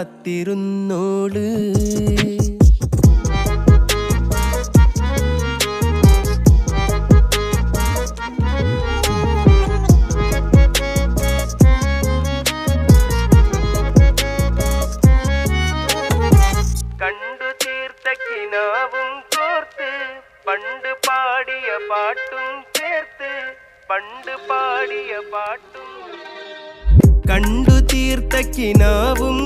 കാത്തിരുന്നോള്. കണ്ടു തീർത്ത കിനാവും കോർത്ത് പണ്ട് പാടിയ പാട്ടും ചേർത്ത് പണ്ട് പാടിയ പാട്ടും കണ്ടു തീർത്ത കിനാവും